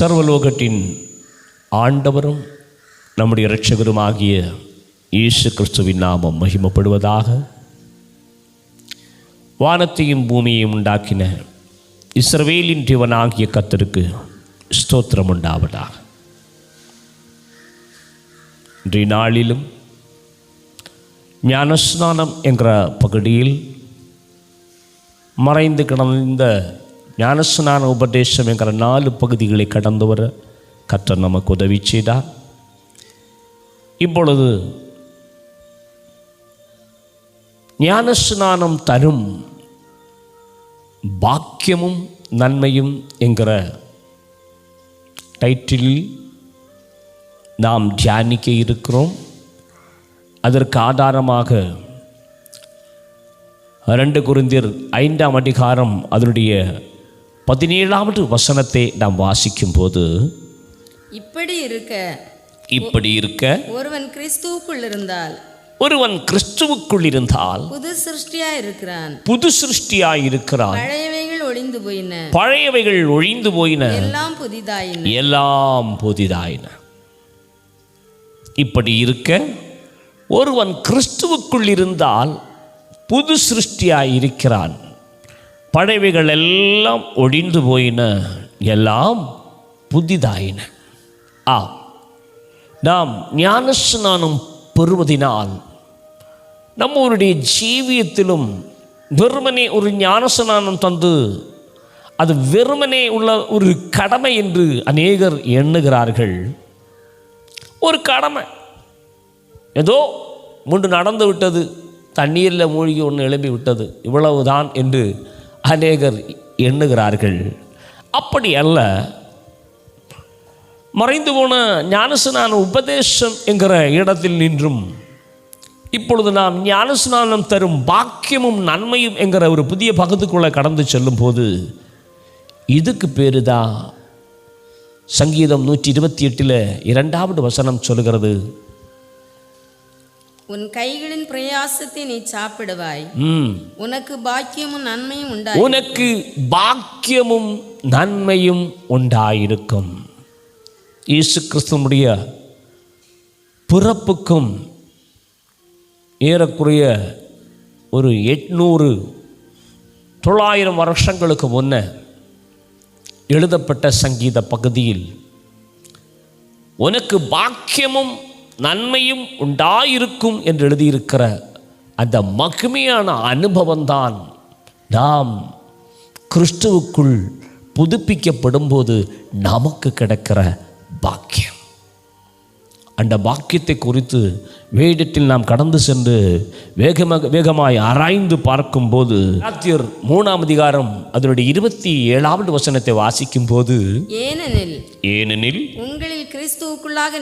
சர்வலோகத்தின் ஆண்டவரும் நம்முடைய இரட்சகருமாகிய இயேசு கிறிஸ்துவின் நாமம் மகிமைப்படுவதாக. வானத்தையும் பூமியையும் உண்டாக்கின இஸ்ரவேலின் தேவனாகிய கர்த்தருக்கு ஸ்தோத்திரம் உண்டாவதாக. இன்றைய நாளிலும் ஞானஸ்நானம் என்கிற பகுதியில் மறைந்து கிடந்த ஞானஸ்நான உபதேசம் என்கிற 4 பகுதிகளை கடந்து வர கர்த்தர் நமக்கு உதவி செய்தார். இப்பொழுது ஞானஸ்நானம் தரும் பாக்கியமும் நன்மையும் என்கிற டைட்டிலில் நாம் தியானிக்க இருக்கிறோம். அதற்கு ஆதாரமாக 2 கொரிந்தியர் 5ஆம் அதிகாரம் அதனுடைய 17வது வசனத்தை நாம் வாசிக்கும் போது, இப்படி இருக்க ஒருவன் கிறிஸ்துவுக்குள் இருந்தால் புது சிருஷ்டியாய் இருக்கிறான். பழையவைகள் ஒழிந்து போயின, எல்லாம் புதிதாயின. இப்படி இருக்க ஒருவன் கிறிஸ்துவுக்குள் இருந்தால் புது சிருஷ்டியாய் இருக்கிறான். பழையவைகள் எல்லாம் ஒழிந்து போயின, எல்லாம் புதிதாயின. நாம் ஞானஸ்நானம் பெறுவதினால் நம்மளுடைய ஜீவியத்திலும் வெறுமனே ஒரு ஞானஸ்நானம் தந்து அது வெறுமனே உள்ள ஒரு கடமை என்று அநேகர் எண்ணுகிறார்கள். ஒரு கடமை, ஏதோ முன்பு நடந்து விட்டது, தண்ணீரில் மூழ்கி ஒன்று எழும்பி விட்டது, இவ்வளவுதான் என்று அநேகர் எண்ணுகிறார்கள். அப்படி அல்ல. மறைந்து போன ஞானஸ்நான உபதேசம் என்கிற இடத்தில் நின்றும் இப்பொழுது நாம் ஞானஸ்நானம் தரும் பாக்கியமும் நன்மையும் என்கிற ஒரு புதிய பகுதிக்குள்ளே கடந்து செல்லும் போது இதுக்கு பேரு தான் சங்கீதம் 128 2வது வசனம் சொல்கிறது, உன் கைகளின் பிரயாசத்தை நீ சாப்பிடுவாய், உனக்கு பாக்கியமும் நன்மையும் உண்டாயிருக்கும். இயேசு கிறிஸ்துவுடைய பிறப்புக்கும் ஏறக்குறைய ஒரு 800-900 வருஷங்களுக்கு முன்ன எழுதப்பட்ட சங்கீத பகுதியில் உனக்கு பாக்கியமும் நன்மையும் உண்டாயிருக்கும் என்று எழுதியிருக்கிற அந்த மகிமையான அனுபவம்தான் நாம் கிறிஸ்துவுக்குள் புதுப்பிக்கப்படும் போது நமக்கு கிடைக்கிற பாக்கியம். அந்த பாக்கியத்தை குறித்து வேதத்தில் நாம் கடந்து சென்று வேகமாய் ஆராய்ந்து பார்க்கும்போது கலாத்தியர் 3ஆம் அதிகாரம் அதனுடைய 27வது வசனத்தை வாசிக்கும் போது, ஏனெனில் உங்களில் கிறிஸ்துவுக்குள்ளாக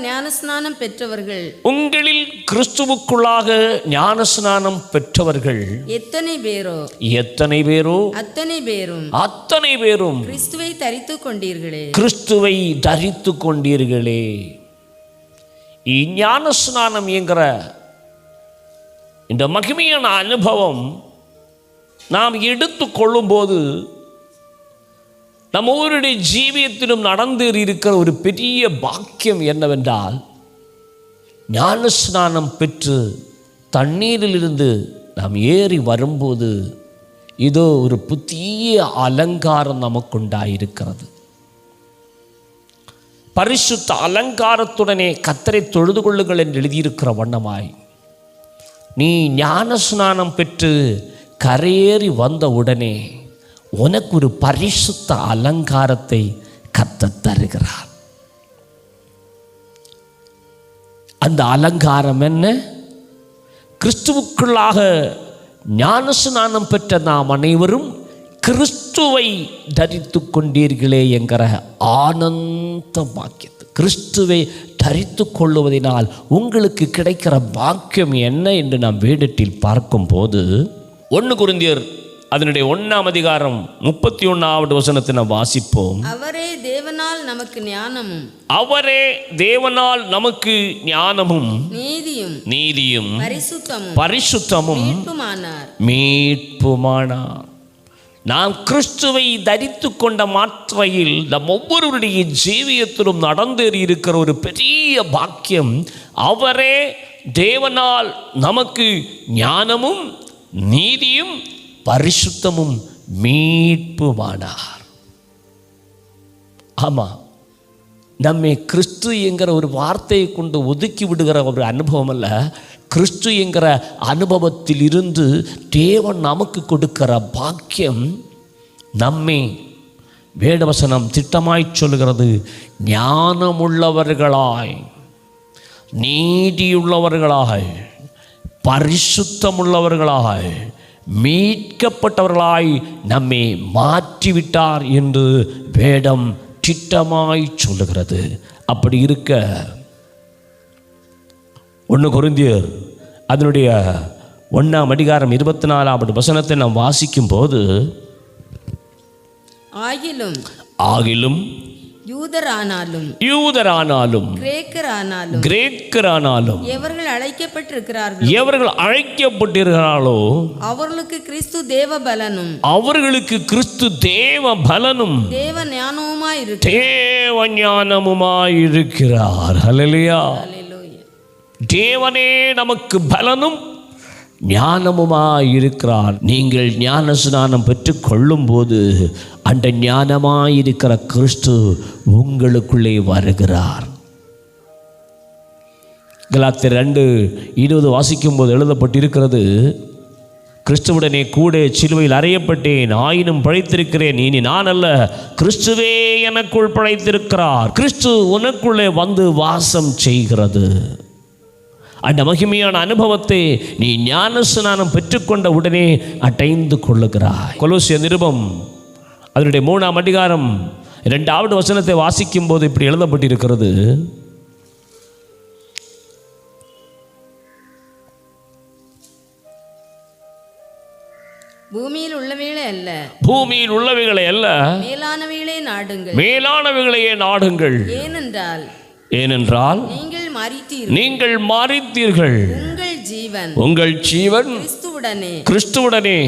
ஞானஸ்நானம் பெற்றவர்கள் எத்தனை பேரோ அத்தனை பேரும் கிறிஸ்துவை தரித்து கொண்டீர்களே. ஞானஸ்நானம் என்கிற இந்த மகிமையான அனுபவம் நாம் எடுத்து கொள்ளும்போது நம்ம ஒவ்வொருடைய ஜீவியத்திலும் நடந்து இருக்கிற ஒரு பெரிய பாக்கியம் என்னவென்றால், ஞானஸ்நானம் பெற்று தண்ணீரிலிருந்து நாம் ஏறி வரும்போது இதோ ஒரு புதிய அலங்காரம் நமக்குண்டாயிருக்கிறது. பரிசுத்த அலங்காரத்துடனே கர்த்தரை தொழுது கொள்ளுங்கள் என்று எழுதியிருக்கிற வண்ணமாய் நீ ஞானஸ்நானம் பெற்று கரையேறி வந்த உடனே உனக்கு ஒரு பரிசுத்த அலங்காரத்தை கர்த்தர் தருகிறார். அந்த அலங்காரம் என்ன? கிறிஸ்துவுக்குள்ளாக ஞானஸ்நானம் பெற்ற நாம் அனைவரும் கிறிஸ்துவை தரித்து கொண்டீர்களே என்கிற ஆனந்த பாக்கியத்தை, கிறிஸ்துவை தரித்து கொள்ளுவதனால் உங்களுக்கு கிடைக்கிற பாக்கியம் என்ன என்று நாம் வேதத்தில் பார்க்கும்போது 1 கொரிந்தியர் அதனுடைய 1ஆம் அதிகாரம் 31வது வசனத்தை நாம் வாசிப்போம். அவரே தேவனால் நமக்கு ஞானமும் நீதியும் பரிசுத்தமும் மீட்புமானார். நாம் கிறிஸ்துவை தரித்து கொண்ட மாத்திரையில் நம் ஒவ்வொருவருடைய ஜீவியத்திலும் நடந்தேறி இருக்கிற ஒரு பெரிய பாக்கியம், அவரே தேவனால் நமக்கு ஞானமும் நீதியும் பரிசுத்தமும் மீட்புமானார். ஆமாம், நம்மை கிறிஸ்து என்கிற ஒரு வார்த்தையை கொண்டு ஒதுக்கி விடுகிற ஒரு அனுபவம் அல்ல, கிறிஸ்து என்கிற அனுபவத்தில் இருந்து தேவன் நமக்கு கொடுக்கிற பாக்கியம் நம்மை வேதவசனம் திட்டமாய் சொல்லுகிறது, ஞானமுள்ளவர்களாய், நீதியுள்ளவர்களாய், பரிசுத்தமுள்ளவர்களாய், மீட்கப்பட்டவர்களாய் நம்மை மாற்றிவிட்டார் என்று வேதம் திட்டமாய் சொல்லுகிறது. அப்படி இருக்க 1 கொரிந்தியர் அதனுடைய 1ஆம் அதிகாரம் 24வது வசனத்தை நாம் வாசிக்கும் போது, ஆகிலும் யூதரானாலும் கிரேக்கரானாலும் எவர்கள் அழைக்கப்பட்டிருக்கிறார்களோ அவர்களுக்கு கிறிஸ்து தேவ பலனும் தேவ ஞானமுமாயிருக்கிறார். ஹல்லேலூயா. தேவனே நமக்கு பலனும் ஞானமுமாயிருக்கிறார். நீங்கள் ஞான ஸ்நானம் பெற்று கொள்ளும் போது அந்த ஞானமாயிருக்கிற கிறிஸ்து உங்களுக்குள்ளே வருகிறார். கலாத்தியர் 2:20 வாசிக்கும் போது எழுதப்பட்டிருக்கிறது, கிறிஸ்துவுடனே கூட சிலுவையில் அறையப்பட்டேன், ஆயினும் பிழைத்திருக்கிறேன். இனி நான் அல்ல, கிறிஸ்துவே எனக்குள் பிழைத்திருக்கிறார். கிறிஸ்து உனக்குள்ளே வந்து வாசம் செய்கிறது. அந்த மகிமையான அனுபவத்தை நீ ஞானஸ்நானம் பெற்றுக்கொண்ட உடனே அடைந்து கொள்ளுகிறாய். கொலோசியர் நிருபம் அதனுடைய 3ஆம் அதிகாரம் 2வது வசனத்தை வாசிக்கும் போது இப்படி எழுதப்பட்டிருக்கிறது, பூமியில் உள்ளவைகளை அல்ல மேலானவைகளையே நாடுங்கள். ஏனென்றால் நீங்கள் மரித்தீர்கள், உங்கள் ஜீவன் கிறிஸ்துவுடனே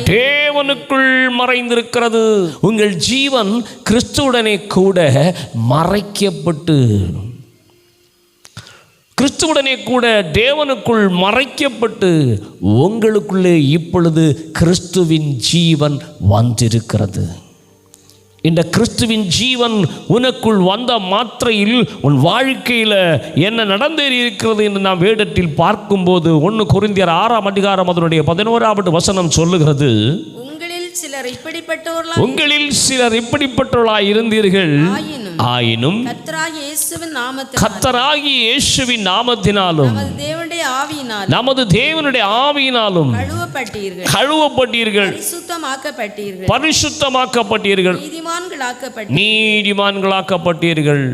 தேவனுக்குள் மறைந்திருக்கிறது. உங்கள் ஜீவன் கிறிஸ்துவுடனே கூட மறைக்கப்பட்டு, கிறிஸ்துவுடனே கூட தேவனுக்குள் மறைக்கப்பட்டு உங்களுக்குள்ளே இப்பொழுது கிறிஸ்துவின் ஜீவன் வந்திருக்கிறது. இந்த கிறிஸ்துவின் ஜீவன் உனக்குள் வந்த மாத்திரையில் உன் வாழ்க்கையில் என்ன நடந்தேறி இருக்கிறது என்று நாம் வேதத்தில் பார்க்கும்போது 1 கொரிந்தியர் 6ஆம் அதிகாரம் அதனுடைய 11வது வசனம் சொல்லுகிறது, உங்களில் சிலர் இப்படிப்பட்டவர்களாய் இருந்தீர்கள், ஆயினும் கர்த்தராகிய இயேசுவின் நாமத்தினாலும் நமது தேவனுடைய ஆவியினாலும் கழுவப்பட்டீர்கள், பரிசுத்தமாக்கப்பட்டீர்கள், நீதிமான்களாக்கப்பட்டீர்கள்.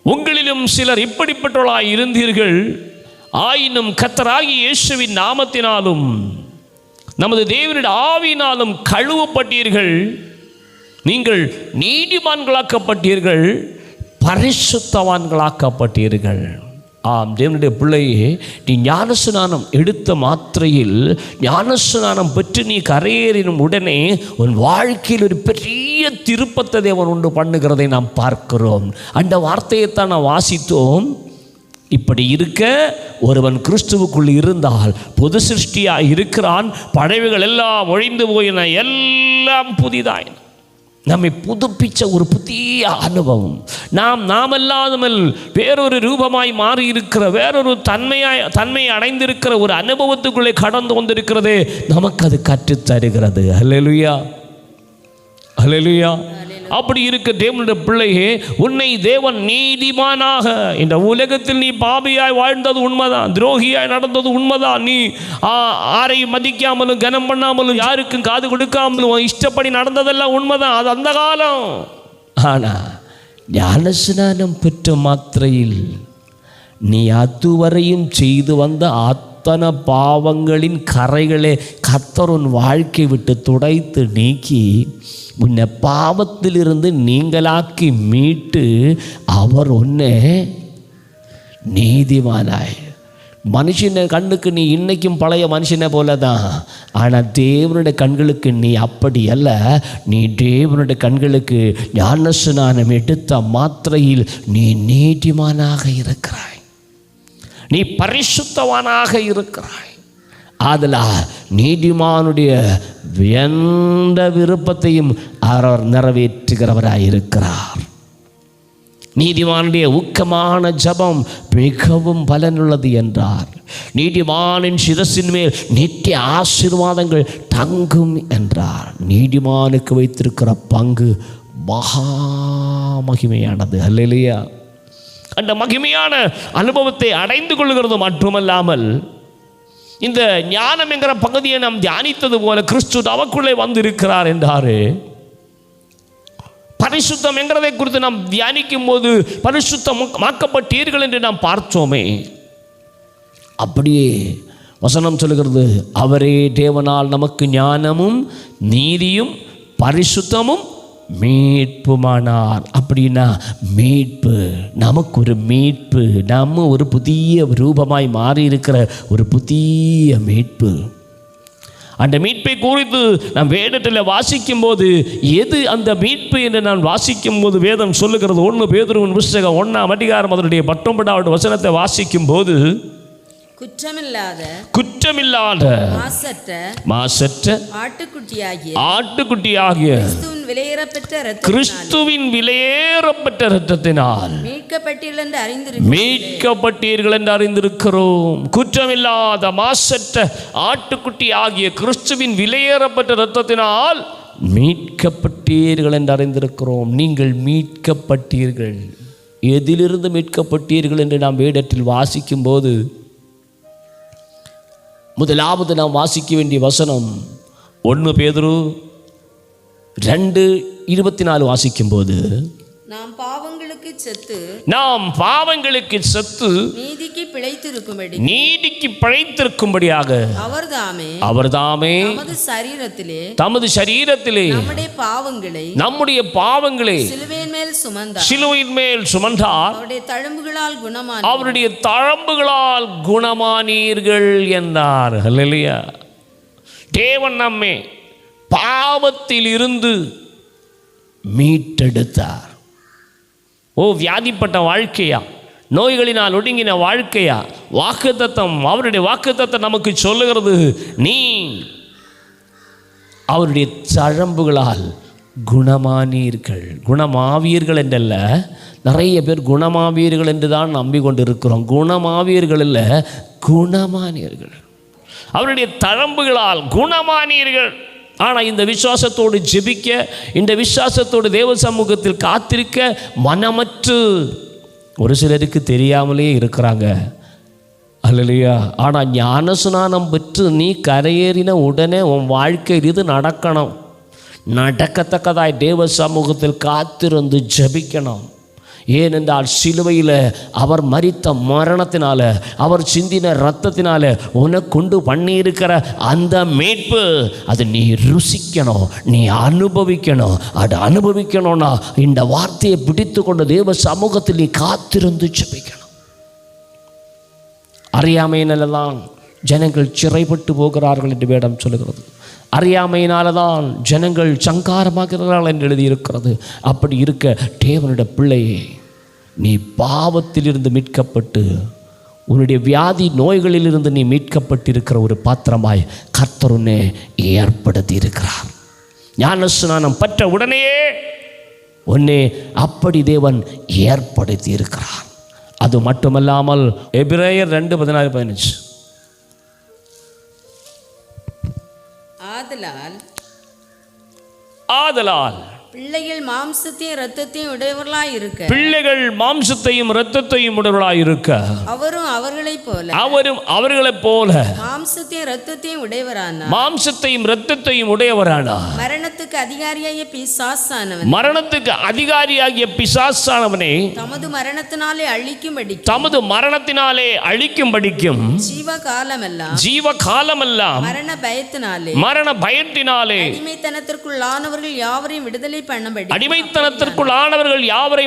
உங்களிலும் சிலர் இப்படிப்பட்டவர்களாய் இருந்தீர்கள், ஆயினும் கர்த்தராகிய இயேசுவின் நாமத்தினாலும் நமது தேவனுடைய ஆவியினாலும் கழுவப்பட்டீர்கள், நீங்கள் நீதிமான்களாக்கப்பட்டீர்கள், பரிசுத்தவான்களாக்கப்பட்டீர்கள். ஆம் தேவனுடைய பிள்ளையே, நீ ஞானஸ்நானம் எடுத்த மாத்திரையில், ஞானஸ்நானம் பெற்று நீ கரையேறினும் உடனே உன் வாழ்க்கையில் ஒரு பெரிய திருப்பத்தை தேவன் உண்டு பண்ணுகிறதை நாம் பார்க்கிறோம். அந்த வார்த்தையைத்தான் நாம் வாசித்தோம். இப்படி இருக்க ஒருவன் கிறிஸ்துவுக்குள் இருந்தால் புது சிருஷ்டியாக இருக்கிறான், பழையவைகள் எல்லாம் ஒழிந்து போயின, எல்லாம் புதிதாயின. நம்மை புதுப்பிச்ச ஒரு புதிய அனுபவம். நாம் அல்லாமல் வேறொரு ரூபமாய் மாறி இருக்கிற, வேறொரு தன்மையை அடைந்திருக்கிற ஒரு அனுபவத்துக்குள்ளே கடந்து வந்திருக்கிறதே நமக்கு அது கற்றுத்தருகிறது. ஹல்லேலூயா, ஹல்லேலூயா. அப்படி இருக்க தேவனுடைய பிள்ளையே, உன்னை தேவன் நீதிமானாக, இந்த உலகத்தில் நீ பாபியாய் வாழ்ந்தது உண்மைதான், துரோகியாய் நடந்தது உண்மைதான், நீ யாரையும் மதிக்காமலும் கனம் பண்ணாமலும் யாருக்கும் காது கொடுக்காமலும் இஷ்டப்படி நடந்ததெல்லாம் உண்மைதான், அது அந்த காலம். ஆனால் ஞானஸ்நானம் பெற்ற மாத்திரையில் நீ அதுவரையும் செய்து வந்த அத்தனை பாவங்களின் கரைகளை கர்த்தர் உன் வாழ்க்கை விட்டு துடைத்து நீக்கி உன்னை பாவத்திலிருந்து நீங்களாக்கி மீட்டு அவர் உன்னை நீதிமானாய் மனுஷன கண்ணுக்கு நீ இன்னைக்கும் பழைய மனுஷனை போல தான். ஆனால் தேவனுடைய கண்களுக்கு நீ அப்படி அல்ல. நீ தேவனுடைய கண்களுக்கு ஞானஸ்நானம் எடுத்த மாத்திரையில் நீ நீதிமானாக இருக்கிறாய், நீ பரிசுத்தவானாக இருக்கிறாய். ஆதலால் நீதிமானுடைய எந்த விருப்பத்தையும் அவர் நிறைவேற்றுகிறவராய் இருக்கிறார். நீதிமானுடைய ஊக்கமான ஜபம் மிகவும் பலனுள்ளது என்றார். நீதிமானின் சிரசின் மேல் நித்திய ஆசீர்வாதங்கள் தங்கும் என்றார். நீதிமானுக்கு வைத்திருக்கிற பங்கு மகா மகிமையானது. அல்லேலூயா. அந்த மகிமையான அனுபவத்தை அடைந்து கொள்கிறது மட்டுமல்லாமல், இந்த ஞானம் என்கிற பகுதியை நாம் தியானித்தது போல கிறிஸ்து நமக்குள்ளே வந்திருக்கிறார் என்றாரு. பரிசுத்தம் என்கிறதை குறித்து நாம் தியானிக்கும் போது பரிசுத்தமாக்கப்பட்டீர்கள் என்று நாம் பார்த்தோமே. அப்படியே வசனம் சொல்லுகிறது, அவரே தேவனால் நமக்கு ஞானமும் நீதியும் பரிசுத்தமும் மீட்புமானார். அப்படின்னா மீட்பு, நமக்கு ஒரு மீட்பு, நம்ம ஒரு புதிய ரூபமாய் மாறி இருக்கிற ஒரு புதிய மீட்பு. அந்த மீட்பை குறித்து நாம் வேதத்தில் வாசிக்கும் போது, எது அந்த மீட்பு என்று நான் வாசிக்கும் போது வேதம் சொல்லுகிறது, 1 பேதுருவின் புத்தகம் 1ஆம் அதிகாரம் அதனுடைய 19வது வசனத்தை வாசிக்கும் போது, குற்றமில்லாத மாசற்ற ஆட்டுக்குட்டியாகிய கிறிஸ்துவின் விலையேறப்பட்ட இரத்தத்தினால் மீட்கப்பட்டீர்கள் என்று அறிந்திருக்கிறோம். குற்றமில்லாத மாசற்ற ஆட்டுக்குட்டி ஆகிய கிறிஸ்துவின் விலையேறப்பட்ட இரத்தத்தினால் மீட்கப்பட்டீர்கள் என்று அறிந்திருக்கிறோம். நீங்கள் மீட்கப்பட்டீர்கள். எதிலிருந்து மீட்கப்பட்டீர்கள் என்று நாம் வேதத்தில் வாசிக்கும் போது, முதலாவது நாம் வாசிக்க வேண்டிய வசனம் 1 பேதுரு 2:24 வாசிக்கும்போது, நாம் பாவங்களுக்கு செத்து நீதிக்கு பிழைத்திருக்கும்படியாக அவர்தாமே தமது சரீரத்திலே நம்முடைய பாவங்களை சிலுவையின் மேல் சுமந்தார், அவருடைய தழும்புகளால் குணமானீர்கள் என்றார். அல்லேலூயா. தேவன் நம்மை பாவத்தில் இருந்து மீட்டெடுத்தார். வியாதிப்பட்ட வாழ்க்கையா, நோய்களினால் ஒடுங்கின வாழ்க்கையா, வாக்குத்தத்தம், அவருடைய வாக்குத்தத்தம் நமக்கு சொல்லுகிறது, நீ அவருடைய தழும்புகளால் குணமானீர்கள். குணமாவீர்கள் என்றல்ல, நிறைய பேர் குணமாவீர்கள் என்று தான் நம்பிக்கொண்டிருக்கிறோம். குணமாவீர்கள் இல்லை, குணமானீர்கள். அவருடைய தழும்புகளால் குணமானீர்கள். ஆனால் இந்த விசுவாசத்தோடு ஜெபிக்க, இந்த விசுவாசத்தோடு தேவ சமூகத்தில் காத்திருக்க மனமற்று ஒரு சிலருக்கு தெரியாமலே இருக்கிறாங்க. அல்லேலூயா. ஆனால் ஞானஸ்நானம் பெற்று நீ கரையேறின உடனே உன் வாழ்க்கையில் இது நடக்கணும். நடக்கத்தக்கதாய் தேவ சமூகத்தில் காத்திருந்து ஜெபிக்கணும். ஏனென்றால் சிலுவையில் அவர் மரித்த மரணத்தினால, அவர் சிந்தின இரத்தத்தினால உனக்குண்டு பண்ணியிருக்கிற அந்த மீட்பு, அது நீ ருசிக்கணும், நீ அனுபவிக்கணும். அது அனுபவிக்கணும்னா இந்த வார்த்தையை பிடித்து கொண்டு தேவ சமூகத்தில் நீ காத்திருந்து ஜெபிக்கணும். அறியாமையினால்தான் ஜனங்கள் சிறைப்பட்டு போகிறார்கள் என்று வேதம் சொல்லுகிறது. அறியாமையினால்தான் ஜனங்கள் சங்காரமாகிறார்கள் என்று எழுதியிருக்கிறது. அப்படி இருக்க தேவனுடைய பிள்ளையே, நீ பாவத்திலிருந்து மீட்கப்பட்டு உன்னுடைய வியாதி நோய்களிலிருந்து நீ மீட்கப்பட்டிருக்கிற ஒரு பாத்திரமாய் கர்த்தர் உன்னை ஏற்படுத்தி இருக்கிறார். ஞானஸ்நானம் பெற்ற உடனேயே உன்னை அப்படி தேவன் ஏற்படுத்தி இருக்கிறார். அது மட்டுமல்லாமல் எபிரேயர் 2:14-15, ஆதலால் பிள்ளைகள் மாம்சத்தையும் இரத்தத்தையும் உடையவர்களாய் இருக்க, அவரும் அவர்களைப் போல மாம்சத்தையும் இரத்தத்தையும் உடையவரானார். மரணத்துக்கு அதிகாரியாகிய பிசாசானவனை தமது மரணத்தினாலே அழிக்கும்படிக்கும் ஜீவகாலமெல்லாம் மரண பயத்தினாலே அடிமைத்தனத்திற்குள்ளானவர்கள் யாவரையும்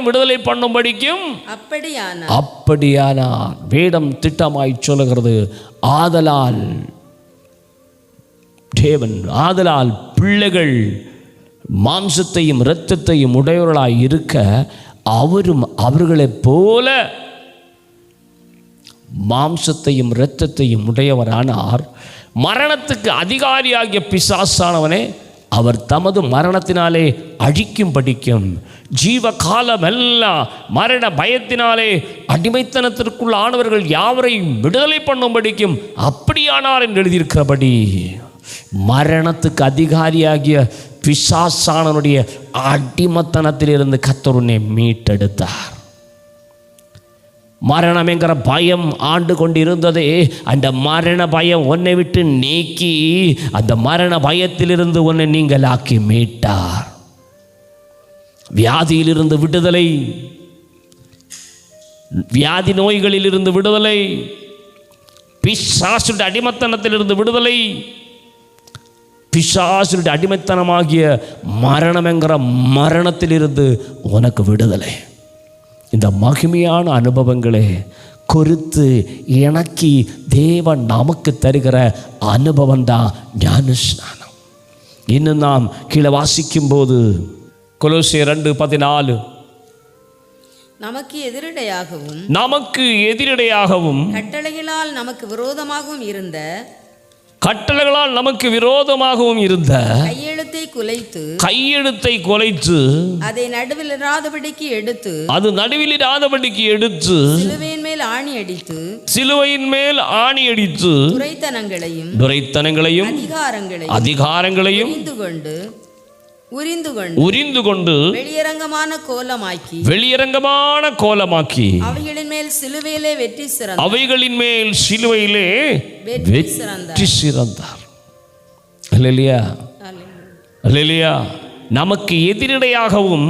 விடுதலை பண்ணும்படிக்கும் அப்படியானார். வேதம் திட்டமாய் சொல்லுகிறது. ஆதலால் பிள்ளைகள் மாம்சத்தையும் இரத்தத்தையும் உடையவர்களாய் இருக்க அவரும் அவர்களைப் போல மாம்சத்தையும் இரத்தத்தையும் உடையவரானார். மரணத்துக்கு அதிகாரியாகிய பிசாசானவனே அவர் தமது மரணத்தினாலே அழிக்கும் படிக்கும் ஜீவ காலமெல்லாம் மரண பயத்தினாலே அடிமைத்தனத்திற்குள் ஆனவர்கள் யாவரையும் விடுதலை பண்ணும் படிக்கும் அப்படியானார் என்று எழுதியிருக்கிறபடி மரணத்துக்கு அதிகாரியாகிய பிசாசானனுடைய அடிமத்தனத்திலிருந்து கர்த்தர் உன்னை மீட்டெடுத்தார். மரணம் என்கிற பயம் ஆண்டு கொண்டு இருந்ததே, அந்த மரண பயம் உன்னை விட்டு நீக்கி அந்த மரண பயத்திலிருந்து உன்னை நீங்களாக்கி மீட்டார். வியாதியிலிருந்து விடுதலை, வியாதி நோய்களிலிருந்து விடுதலை, பிசாசுடைய அடிமத்தனத்திலிருந்து விடுதலை, பிசாசுடைய அடிமைத்தனமாகிய மரணம் என்கிற மரணத்திலிருந்து உனக்கு விடுதலை. இந்த மகிமையான அனுபவங்களை குறித்து இணக்கி தேவன் நமக்கு தருகிற அனுபவம் தான் ஞானஸ்நானம். இன்னும் நாம் கீழே வாசிக்கும்போது கொலோசியர் 2:14 நமக்கு எதிரிடையாகவும் கட்டளைகளால் நமக்கு விரோதமாகவும் இருந்த கையெழுத்தை குலைத்து அதை நடுவிலிராதபடிக்கு எடுத்து சிலுவையின் மேல் ஆணி அடித்து துரைத்தனங்களையும் அதிகாரங்களையும் உரிந்து கொண்டு வெளியரங்கமான கோலமாக்கி அவைகளின் மேல் சிலுவையிலே வெற்றி சிறந்தார். அல்லேலூயா, அல்லேலூயா. நமக்கு எதிரிடையாகவும்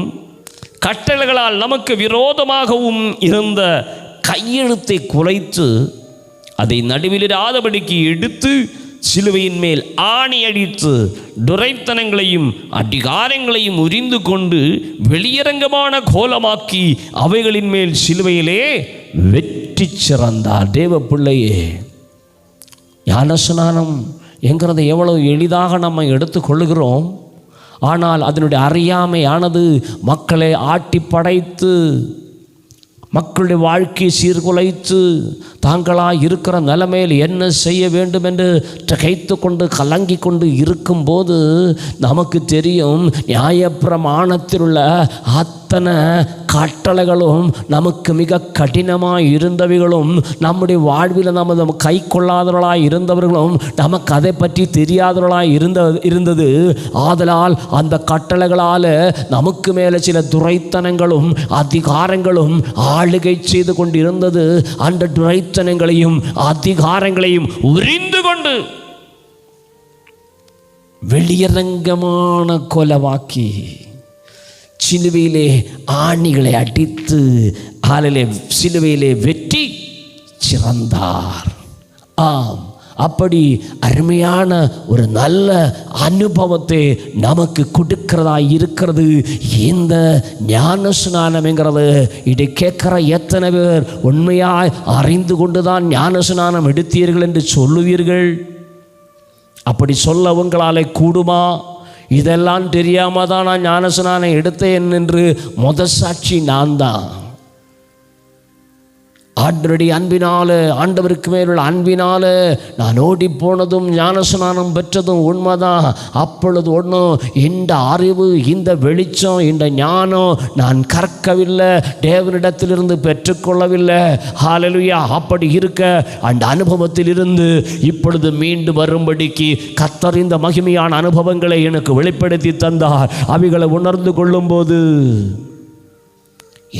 கட்டளைகளால் நமக்கு விரோதமாகவும் இருந்த கையெழுத்தை குலைத்து அதை நடுவிலிராதபடிக்கு எடுத்து சிலுவையின் மேல் ஆணி அடித்து துரைத்தனங்களையும் அதிகாரங்களையும் உரிந்து கொண்டு வெளியரங்கமான கோலமாக்கி அவைகளின் மேல் சிலுவையிலே வெற்றி சிறந்தார். தேவ பிள்ளையே, ஞானஸ்நானம் என்கிறத எவ்வளவு எளிதாக நம்ம எடுத்துக்கொள்ளுகிறோம். ஆனால் அதனுடைய அறியாமையானது மக்களை ஆட்டி படைத்து மக்களுடைய வாழ்க்கையை சீர்குலைத்து தாங்களாக இருக்கிற நிலைமையில் என்ன செய்ய வேண்டும் என்று கைத்து கொண்டு கலங்கி கொண்டு இருக்கும்போது நமக்கு தெரியும் நியாயப்பிரமாணத்தில் உள்ள அத்தனை கட்டளைகளும் நமக்கு மிக கடினமாக இருந்தவைகளும் நம்முடைய வாழ்வில் நமது கை கொள்ளாதவர்களாக இருந்தவர்களும் நமக்கு அதை பற்றி தெரியாதவர்களாக இருந்தது. ஆதலால் அந்த கட்டளைகளால் நமக்கு மேலே சில துரைத்தனங்களும் அதிகாரங்களும் ஆளுகை செய்து கொண்டு இருந்தது. அந்த துரைத்தனங்களையும் அதிகாரங்களையும் உரிந்து கொண்டு வெளியரங்கமான கொலவாக்கி சிலுவையிலே ஆணிகளை அடித்து சிலுவையிலே வெற்றி சிறந்தார். ஆம், அப்படி அருமையான ஒரு நல்ல அனுபவத்தை நமக்கு கொடுக்கிறதா இருக்கிறது இந்த ஞானஸ்நானம் என்கிறது. இதை கேட்கிற எத்தனை பேர் உண்மையாய் அறிந்து கொண்டுதான் ஞானஸ்நானம் எடுத்தீர்கள் என்று சொல்லுவீர்கள்? அப்படி சொல்ல உங்களாலே கூடுமா? இதெல்லாம் தெரியாமல் தான் நான் ஞானஸ்நானம் எடுத்தேன் என்று சாட்சி நான் தான். ஆண்டவருடைய அன்பினால, ஆண்டவருக்கு மேலுள்ள அன்பினால நான் ஓடி போனதும் ஞானஸ்நானம் பெற்றதும் உண்மைதான். அப்பொழுது ஒன்றும் இந்த அறிவு, இந்த வெளிச்சம், இந்த ஞானம் நான் கற்கவில்லை, தேவனிடத்திலிருந்து பெற்றுக்கொள்ளவில்லை. ஹல்லேலூயா. அப்படி இருக்க அந்த அனுபவத்தில் இருந்து இப்பொழுது மீண்டு வரும்படிக்கு கர்த்தர் இந்த மகிமையான அனுபவங்களை எனக்கு வெளிப்படுத்தி தந்தார். அவைகளை உணர்ந்து கொள்ளும்போது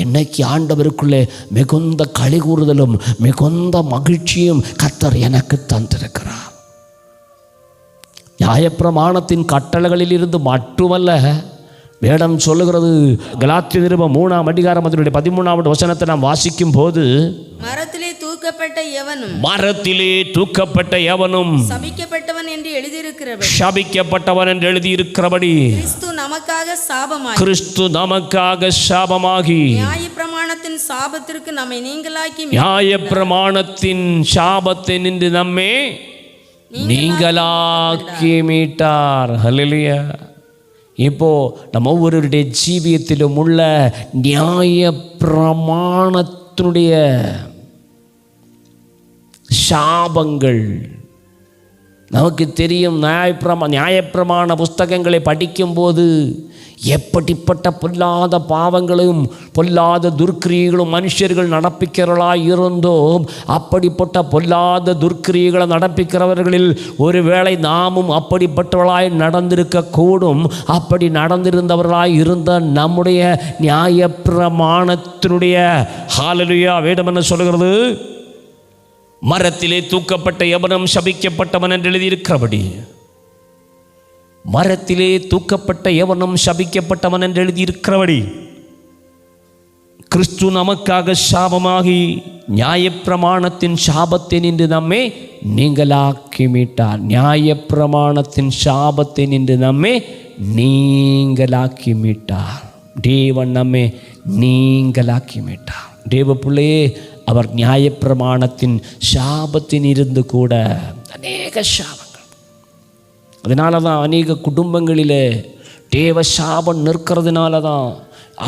என்னைக்கு ஆண்டவருக்குள்ளே மிகுந்த களி கூறுதலும் மிகுந்த மகிழ்ச்சியும் கர்த்தர் எனக்கு தந்திருக்கிறார். நியாயப்பிரமாணத்தின் கட்டளைகளில் இருந்து மட்டுமல்ல, வேடம் சொல்லுகிறது. கலாத்திய நிருபம் 3ஆம் அதிகாரம் அதனுடைய 13வது வசனத்தை நாம் வாசிக்கும் போது, மரத்திலே தூக்கப்பட்ட எவனும் சபிக்கப்பட்டவன் என்று எழுதியிருக்கிறபடி கிறிஸ்து நமக்காக சாபமாகி நியாயப்பிரமாணத்தின் சாபத்திற்கு நம்மை நியாயப்பிரமாணத்தின் சாபத்தை நின்று நம்மை நீங்களாக்கி மீட்டார். ஹல்லேலூயா. இப்போ நம்ம ஒவ்வொருவருடைய ஜீவியத்திலும் உள்ள நியாயப்பிரமாணத்தினுடைய சாபங்கள் நமக்கு தெரியும். நியாயப்பிரமாண புஸ்தகங்களை படிக்கும்போது எப்படிப்பட்ட பொல்லாத பாவங்களும் பொல்லாத துர்க்கிரியைகளும் மனுஷர்கள் நடப்பிக்கிறவர்களாய் இருந்தோம். அப்படிப்பட்ட பொல்லாத துர்க்கிரியைகளை நடப்பிக்கிறவர்களில் ஒருவேளை நாமும் அப்படிப்பட்டவர்களாய் நடந்திருக்கக்கூடும். அப்படி நடந்திருந்தவர்களாய் இருந்த நம்முடைய நியாயப்பிரமாணத்தினுடைய ஹல்லேலூயா வேதம் என்ன சொல்கிறது? மரத்திலே தூக்கப்பட்ட எவனும் சபிக்கப்பட்டவன் என்று எழுதியிருக்கிறபடி. மரத்திலே தூக்கப்பட்ட எவனும் சபிக்கப்பட்டவன் என்று எழுதியிருக்கிறபடி கிறிஸ்து நமக்காக சாபமாகி நியாயப்பிரமாணத்தின் சாபத்தை நின்று நம்மை நீங்களாக்கி மீட்டார். நியாயப்பிரமாணத்தின் சாபத்தை நின்று நம்மை நீங்களாக்கி மீட்டார். தேவன் நம்மை நீங்களாக்கி மீட்டார். தேவ பிள்ளையே, அவர் நியாயப்பிரமாணத்தின் சாபத்தின் இருந்து கூட அநேக சாபங்கள். அதனால தான் அநேக குடும்பங்களில் தேவ சாபம் நிற்கிறதுனால தான்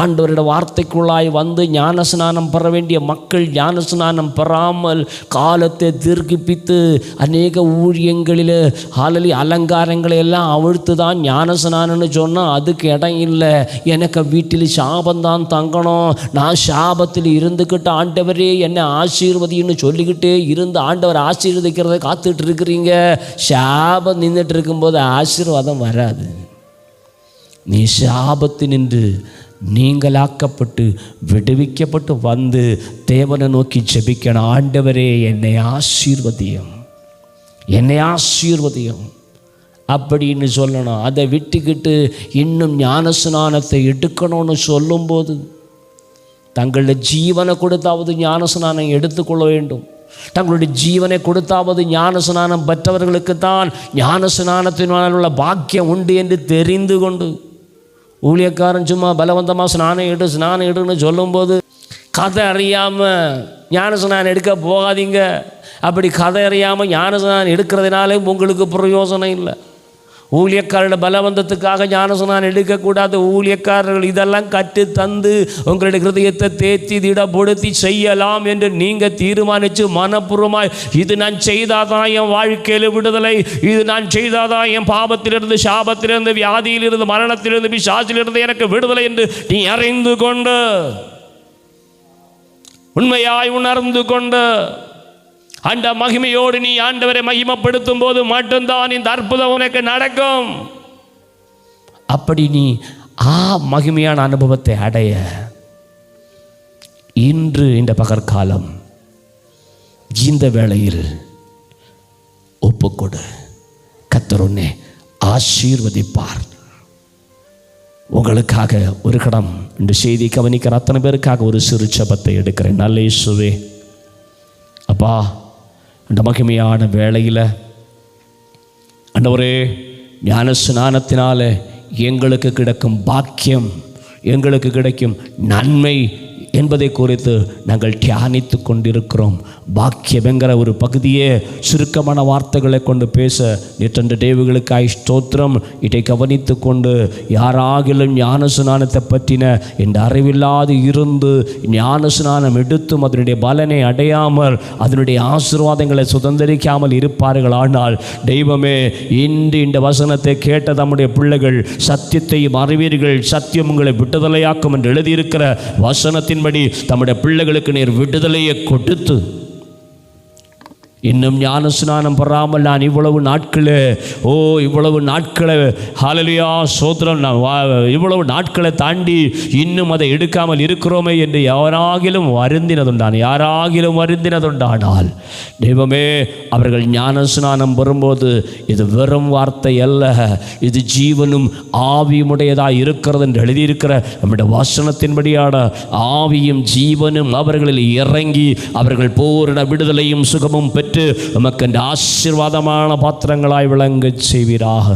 ஆண்டவரோட வார்த்தைக்குள்ளாய் வந்து ஞானஸ்நானம் பெற வேண்டிய மக்கள் ஞானஸ்நானம் பெறாமல் காலத்தை தீர்க்கிப்பித்து அநேக ஊழியங்களில் அலங்காரங்களை எல்லாம் அவிழ்த்து தான் ஞானஸ்நானம்னு சொன்னால் அதுக்கு இடம் இல்லை. எனக்கு வீட்டில் சாபந்தான் தங்கணும், நான் சாபத்தில் இருந்துக்கிட்டு ஆண்டவரே என்னை ஆசீர்வதின்னு சொல்லிக்கிட்டே இருந்து ஆண்டவர் ஆசீர்வதிக்கிறத காத்துட்டு இருக்கிறீங்க. சாபம் நின்றுட்டு இருக்கும்போது ஆசீர்வாதம் வராது. நீ சாபத்து நின்று நீங்களாக்கப்பட்டு விடுவிக்கப்பட்டு வந்து தேவனை நோக்கி ஜெபிக்கணும். ஆண்டவரே என்னை ஆசீர்வதியும், என்னை ஆசீர்வதியும் அப்படின்னு சொல்லணும். அதை விட்டுக்கிட்டு இன்னும் ஞானஸ்நானத்தை எடுக்கணும்னு சொல்லும்போது தங்களுடைய ஜீவனை கொடுத்தாவது ஞானஸ்நானம் எடுத்துக்கொள்ள வேண்டும். தங்களுடைய ஜீவனை கொடுத்தாவது ஞானஸ்நானம் பெற்றவர்களுக்குத்தான் ஞானஸ்நானத்தினால் உள்ள பாக்கியம் உண்டு என்று தெரிந்து கொண்டு ஊழியக்காரன் சும்மா பலவந்தமாக ஸ்நானம் எடுன்னு சொல்லும்போது கதை அறியாமல் ஞானஸ்நானம் எடுக்க போகாதீங்க. அப்படி கதை அறியாமல் ஞானஸ்நானம் எடுக்கிறதுனாலே உங்களுக்கு பிரயோஜனம் இல்லை. ஊழியக்காரோட பலவந்தத்துக்காக ஞானஸ்நானம் எடுக்கக்கூடாது. ஊழியக்காரர்கள் இதெல்லாம் கற்று தந்து உங்களுடைய ஹிருதயத்தை தேத்தி திடப்படுத்தி செய்யலாம் என்று நீங்கள் தீர்மானித்து மனப்பூர்வமாய் இது நான் செய்தாதான் என் வாழ்க்கையில் விடுதலை, இது நான் செய்தாதான் என் பாவத்திலிருந்து சாபத்திலிருந்து வியாதியிலிருந்து மரணத்திலிருந்து பிசாசிலிருந்து எனக்கு விடுதலை என்று நீ அறிந்து கொண்டு உண்மையாய் உணர்ந்து கொண்டு அந்த மகிமையோடு நீ ஆண்டவரை மகிமைப்படுத்தும் போது மட்டும்தான் இந்த அற்புதம் உனக்கு நடக்கும். அப்படி நீ மகிமையான அனுபவத்தை அடைய இன்று இந்த பகற்காலம் இந்த வேளையில் ஒப்புக்கொடு. கர்த்தர் உன்னை ஆசீர்வதிப்பார். உங்களுக்காக ஒரு கடம் இந்த செய்தி கவனிக்கிற அத்தனை பேருக்காக ஒரு சிறு ஜெபத்தை எடுக்கிறேன். நல்ல இயேசுவே, அப்பா, இந்த மகிமையான வேளையில் ஆண்டவரே ஞானஸ்நானத்தினால எங்களுக்கு கிடைக்கும் பாக்கியம், எங்களுக்கு கிடைக்கும் நன்மை என்பதை குறித்து நாங்கள் தியானித்து கொண்டிருக்கிறோம். பாக்கியம் என்கிற ஒரு பகுதியே சுருக்கமான வார்த்தைகளை கொண்டு பேச நேற்று தேவர்களுக்காய் ஸ்தோத்திரம். இதை கவனித்து கொண்டு யாராகிலும் ஞானஸ்நானத்தை பற்றின இந்த அறிவில்லாது இருந்து ஞானஸ்நானம் எடுத்தும் அதனுடைய பலனை அடையாமல் அதனுடைய ஆசீர்வாதங்களை சுதந்திரிக்காமல் இருப்பார்கள். ஆனால் தெய்வமே, இன்று இந்த வசனத்தை கேட்ட நம்முடைய பிள்ளைகள் சத்தியத்தையும் அறிவீர்கள், சத்தியம் உங்களை விடுதலையாக்கும் என்று எழுதியிருக்கிற வசனத்தின்படி தம்முடைய பிள்ளைகளுக்கு நீர் விடுதலையை கொடுத்து இன்னும் ஞான ஸ்நானம் பெறாமல் நான் இவ்வளவு நாட்களை ஹல்லேலூயா ஸ்தோத்திரம், இவ்வளவு நாட்களை தாண்டி இன்னும் அதை எடுக்காமல் இருக்கிறோமே என்று யாராகிலும் வருந்தினதுண்டானால் தெய்வமே, அவர்கள் ஞான ஸ்நானம் பெறும்போது இது வெறும் வார்த்தை அல்ல, இது ஜீவனும் ஆவியுமுடையதாக இருக்கிறது என்று எழுதியிருக்கிற நம்முடைய வசனத்தின்படியான ஆவியும் ஜீவனும் அவர்களில் இறங்கி அவர்கள் பூரண விடுதலையும் சுகமும் பெற்று உமக்கு ஆசீர்வாதமான பாத்திரங்களாய் விளங்கச் செய்வீராக.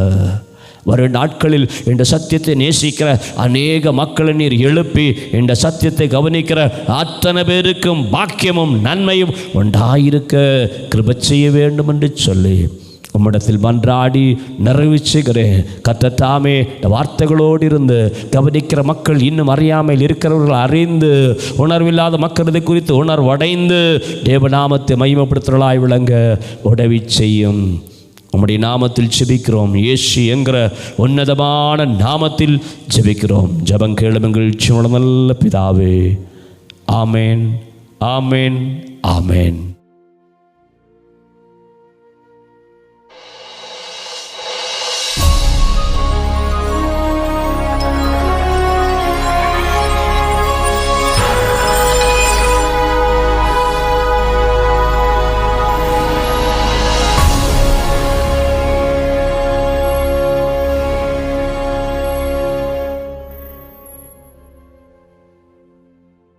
வரும் நாட்களில் இந்த சத்தியத்தை நேசிக்கிற அநேக மக்களை நீர் எழுப்பி இந்த சத்தியத்தை கவனிக்கிற அத்தனை பேருக்கும் பாக்கியமும் நன்மையும் உண்டாயிருக்க கிருபை செய்ய வேண்டும் என்று சொல்லி உம்மிடத்தில் மன்றாடி நிறைவு செய்கிறேன். கர்த்தர் தாமே இந்த வார்த்தைகளோடு இருந்து கவனிக்கிற மக்கள் இன்னும் அறியாமல் இருக்கிறவர்கள் அறிந்து, உணர்வில்லாத மக்கள் இதை குறித்து உணர்வடைந்து தேவநாமத்தை மகிமைப்படுத்துதலாய் விளங்க உதவி செய்யும். உம்முடைய நாமத்தில் ஜெபிக்கிறோம், இயேசு என்கிற உன்னதமான நாமத்தில் ஜெபிக்கிறோம். ஜெபம் கேளும் எங்கள் ஜீவனுள்ள நல்ல பிதாவே. ஆமேன், ஆமேன், ஆமேன்.